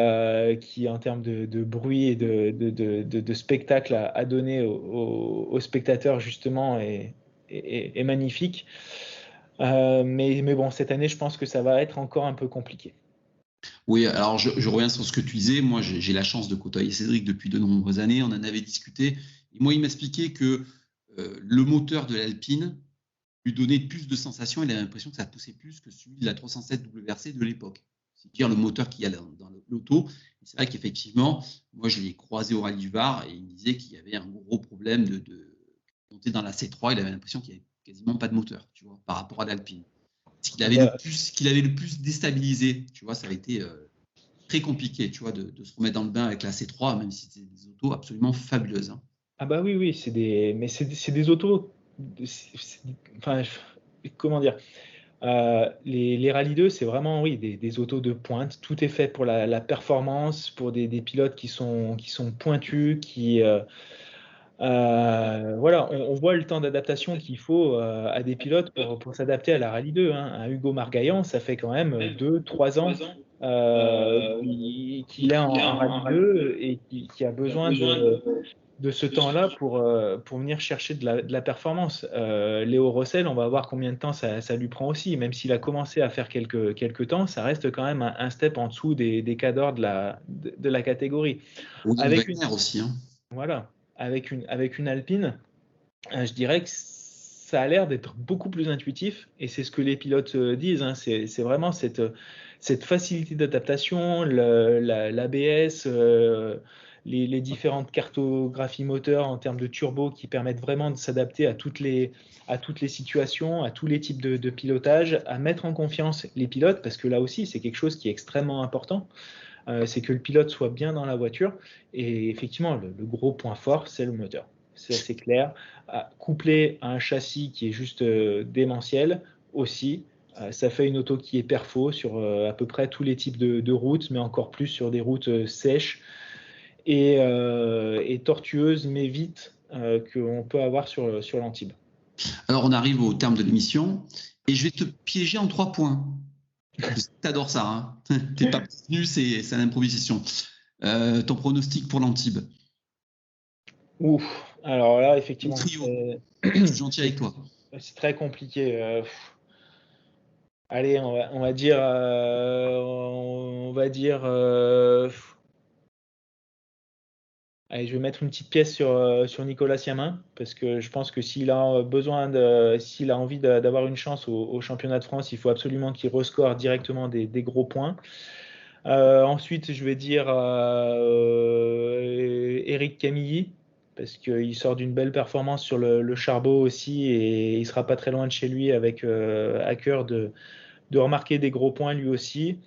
qui, en termes de bruit et de spectacle à donner aux spectateurs, justement, est magnifique. Mais bon, cette année, je pense que ça va être encore un peu compliqué. Oui, alors je reviens sur ce que tu disais. Moi, j'ai la chance de côtoyer Cédric depuis de nombreuses années. On en avait discuté. Et moi, il m'expliquait que le moteur de l'Alpine lui donnait plus de sensations. Il avait l'impression que ça poussait plus que celui de la 307 WRC de l'époque. C'est dire le moteur qu'il y a dans l'auto. C'est vrai qu'effectivement, moi, je l'ai croisé au Rallye du Var et il me disait qu'il y avait un gros problème de monter dans la C3. Il avait l'impression qu'il n'y avait quasiment pas de moteur, tu vois, par rapport à l'Alpine. Ce qu'il avait le plus déstabilisé, tu vois, ça a été très compliqué, tu vois, de se remettre dans le bain avec la C3, même si c'était des autos absolument fabuleuses. Hein. Ah bah oui, c'est des autos. Enfin, comment dire? Les Rallye 2, c'est vraiment, oui, des autos de pointe. Tout est fait pour la performance, pour des pilotes qui sont pointus, voilà, on voit le temps d'adaptation qu'il faut à des pilotes pour s'adapter à la Rallye 2. Hein. Un Hugo Margaillan, ça fait quand même 2-3 ans qu'il est en Rallye 2 et qui a besoin de ce temps-là pour venir chercher de la performance. Léo Rossel, on va voir combien de temps ça lui prend aussi. Même s'il a commencé à faire quelques temps, ça reste quand même un step en dessous des cadors de la catégorie. Avec une, aussi. Hein. voilà, avec une Alpine, je dirais que ça a l'air d'être beaucoup plus intuitif et c'est ce que les pilotes disent. Hein. C'est vraiment cette facilité d'adaptation, l'ABS, les différentes cartographies moteurs en termes de turbo qui permettent vraiment de s'adapter à toutes les situations, à tous les types de pilotage, à mettre en confiance les pilotes parce que là aussi, c'est quelque chose qui est extrêmement important. C'est que le pilote soit bien dans la voiture. Et effectivement, le gros point fort, c'est le moteur. C'est assez clair. Couplé à un châssis qui est juste démentiel aussi, ça fait une auto qui est perfo sur à peu près tous les types de routes, mais encore plus sur des routes sèches et tortueuses, mais vite, qu'on peut avoir sur l'Antibes. Alors, on arrive au terme de l'émission et je vais te piéger en 3 points. T'adores ça, hein. T'es pas prévenu, c'est l'improvisation. Ton pronostic pour l'Antibes? Ouf, alors là, effectivement, je suis gentil avec toi. C'est très compliqué. Allez, on va dire, allez, je vais mettre une petite pièce sur Nicolas Siamin parce que je pense que s'il a envie d'avoir une chance au championnat de France, il faut absolument qu'il rescore directement des gros points. Ensuite, je vais dire Eric Camilly parce qu'il sort d'une belle performance sur le Charbot aussi et il sera pas très loin de chez lui avec à cœur de remarquer des gros points lui aussi.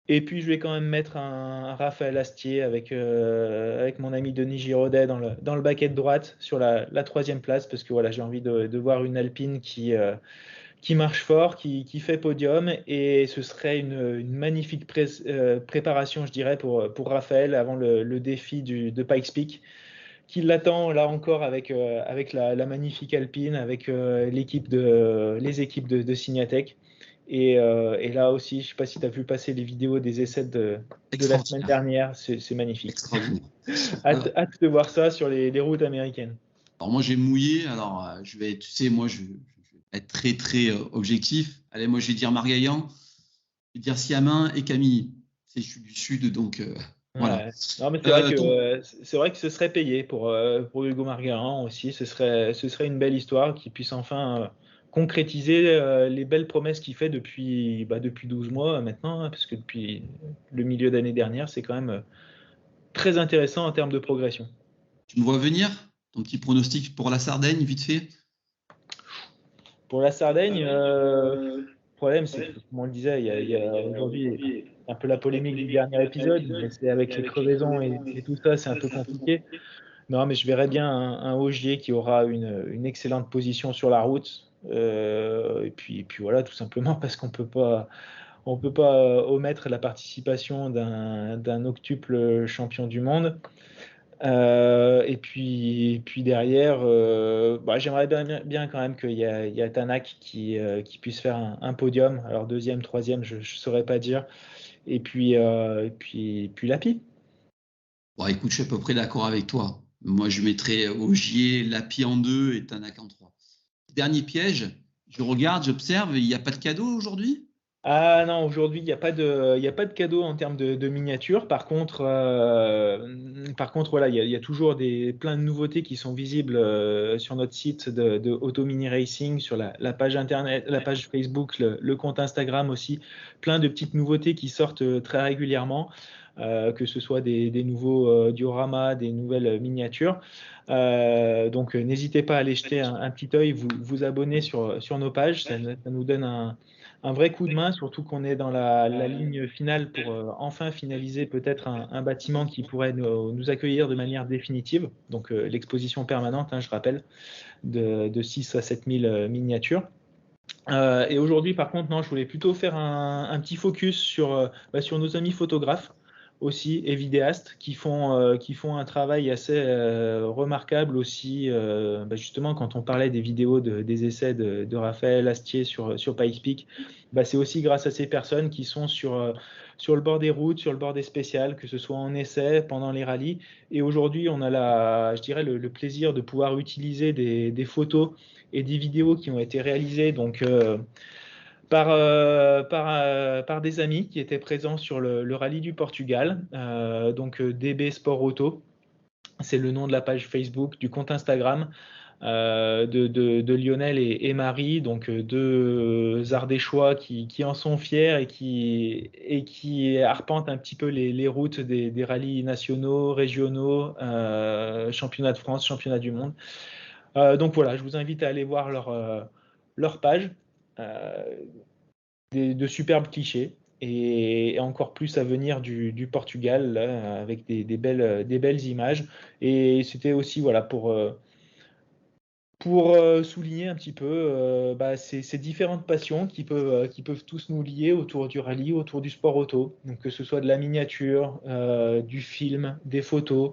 Et puis je vais quand même mettre un Raphaël Astier avec mon ami Denis Giraudet dans le baquet de droite sur la 3e place parce que voilà, j'ai envie de voir une Alpine qui marche fort, qui fait podium et ce serait une magnifique préparation, je dirais, pour Raphaël avant le défi de Pikes Peak qui l'attend là encore avec la magnifique Alpine, avec les équipes de Signatech. Et là aussi, je ne sais pas si tu as vu passer les vidéos des essais de la semaine dernière, c'est magnifique. Hâte de voir ça sur les routes américaines. Alors moi, j'ai mouillé, alors je vais être très très objectif. Allez, moi je vais dire Margaillan, je vais dire Siamin et Camille. Je suis du sud, donc voilà. Non, mais c'est vrai que ce serait payé pour Hugo Margaillan aussi. Ce serait une belle histoire qui puisse enfin concrétiser les belles promesses qu'il fait depuis 12 mois maintenant, hein, parce que depuis le milieu d'année dernière, c'est quand même très intéressant en termes de progression. Tu me vois venir? Ton petit pronostic pour la Sardaigne, vite fait? Pour la Sardaigne, le problème, c'est que, comme on le disait, il y a aujourd'hui un peu la polémique du dernier épisode, mais c'est avec les crevaisons et tout ça, c'est un peu compliqué. Non, mais je verrais bien un Ogier qui aura une excellente position sur la route. Et puis voilà, tout simplement parce on peut pas omettre la participation d'un octuple champion du monde. Et puis derrière, j'aimerais bien quand même qu'il y a Tanak qui puisse faire un podium. Alors deuxième, troisième, je ne saurais pas dire. Et puis Lapi. Bon, écoute, je suis à peu près d'accord avec toi. Moi, je mettrais Ogier, Lapi en 2 et Tanak en 3. Dernier piège, je regarde, j'observe, il n'y a pas de cadeau aujourd'hui? Ah non, aujourd'hui, il y a pas de cadeau en termes de miniatures. Par contre, voilà, il y a toujours plein de nouveautés qui sont visibles sur notre site de Auto Mini Racing, sur la page internet, la page Facebook, le compte Instagram aussi. Plein de petites nouveautés qui sortent très régulièrement, que ce soit des nouveaux dioramas, des nouvelles miniatures. Donc, n'hésitez pas à aller jeter un petit œil, vous abonner sur nos pages. Ça nous donne un vrai coup de main, surtout qu'on est dans la ligne finale pour enfin finaliser peut-être un bâtiment qui pourrait nous accueillir de manière définitive. Donc l'exposition permanente, hein, je rappelle, de 6 à 7 000 miniatures. Et aujourd'hui, par contre, non, je voulais plutôt faire un petit focus sur nos amis photographes aussi et vidéastes qui font un travail assez remarquable aussi. Justement, quand on parlait des vidéos des essais de Raphaël Astier sur Pikes Peak, c'est aussi grâce à ces personnes qui sont sur le bord des routes, sur le bord des spéciales, que ce soit en essai, pendant les rallyes. Et aujourd'hui, on a je dirais le plaisir de pouvoir utiliser des photos et des vidéos qui ont été réalisées donc par des amis qui étaient présents sur le rallye du Portugal, donc DB Sport Auto, c'est le nom de la page Facebook, du compte Instagram de Lionel et Marie, donc deux Ardéchois qui en sont fiers et qui arpentent un petit peu les routes des rallyes nationaux, régionaux, championnats de France, championnats du monde. Donc voilà, je vous invite à aller voir leur page. Euh, de superbes clichés et encore plus à venir du Portugal là, avec des belles images. Et c'était aussi voilà, pour souligner un petit peu ces différentes passions qui peuvent tous nous lier autour du rallye, autour du sport auto. Donc, que ce soit de la miniature, du film, des photos.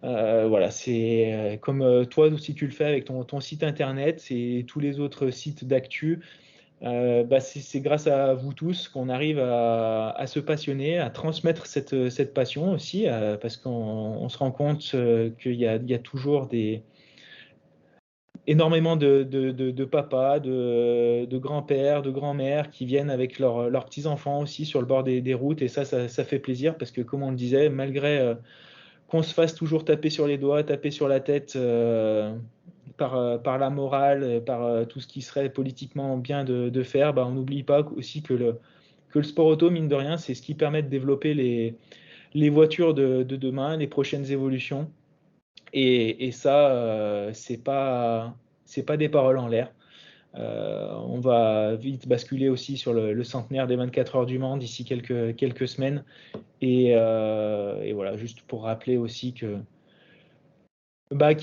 Voilà, c'est comme toi aussi tu le fais avec ton site internet et tous les autres sites d'actu. C'est grâce à vous tous qu'on arrive à se passionner, à transmettre cette passion aussi, parce qu'on se rend compte qu'il y a toujours énormément de papas, de grands-pères, de grands-mères qui viennent avec leurs petits-enfants aussi sur le bord des routes. Et ça fait plaisir parce que, comme on le disait, malgré qu'on se fasse toujours taper sur les doigts, taper sur la tête par la morale, par tout ce qui serait politiquement bien de faire, on n'oublie pas aussi que le sport auto, mine de rien, c'est ce qui permet de développer les voitures de demain, les prochaines évolutions. Et ça, c'est pas des paroles en l'air. On va vite basculer aussi sur le centenaire des 24 heures du Mans d'ici quelques semaines. Et voilà, juste pour rappeler aussi qu'il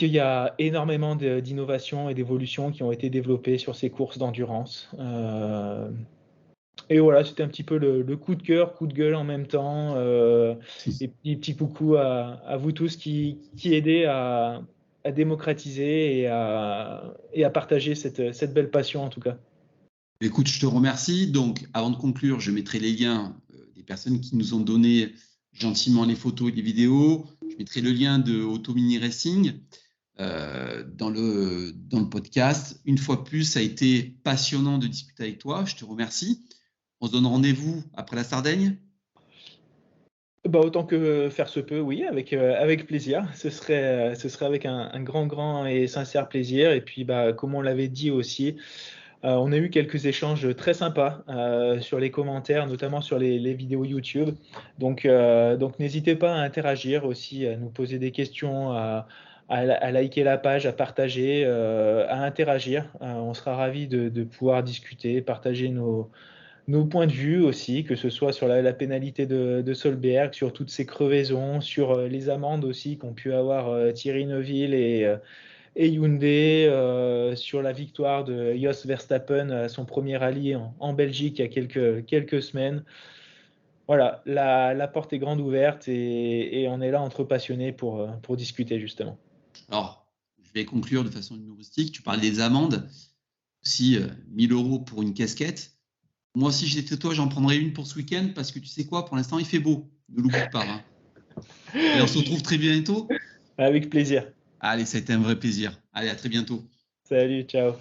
y a énormément d'innovations et d'évolutions qui ont été développées sur ces courses d'endurance. Et voilà, c'était un petit peu le coup de cœur, coup de gueule en même temps. Et puis petit coucou à vous tous qui aidez à démocratiser et à partager cette belle passion en tout cas. Écoute, je te remercie. Donc, avant de conclure, je mettrai les liens des personnes qui nous ont donné gentiment les photos et les vidéos. Je mettrai le lien de Auto Mini Racing dans le podcast. Une fois de plus, ça a été passionnant de discuter avec toi. Je te remercie. On se donne rendez-vous après la Sardaigne. Autant que faire se peut, oui, avec plaisir. Ce serait avec un grand et sincère plaisir. Et puis, comme on l'avait dit aussi, on a eu quelques échanges très sympas sur les commentaires, notamment sur les vidéos YouTube. Donc n'hésitez pas à interagir aussi, à nous poser des questions, à liker la page, à partager, à interagir. On sera ravis de pouvoir discuter, partager nos points de vue aussi, que ce soit sur la pénalité de Solberg, sur toutes ces crevaisons, sur les amendes aussi qu'ont pu avoir Thierry Neuville et Hyundai, sur la victoire de Jos Verstappen à son premier rallye en Belgique il y a quelques semaines. Voilà, la porte est grande ouverte et on est là entre passionnés pour discuter justement. Alors, je vais conclure de façon humoristique. Tu parles des amendes, aussi 1000 € pour une casquette. Moi, si j'étais toi, j'en prendrais une pour ce week-end parce que tu sais quoi, pour l'instant, il fait beau. Ne l'oublie pas. Hein. Et on se retrouve très bientôt. Avec plaisir. Allez, ça a été un vrai plaisir. Allez, à très bientôt. Salut, ciao.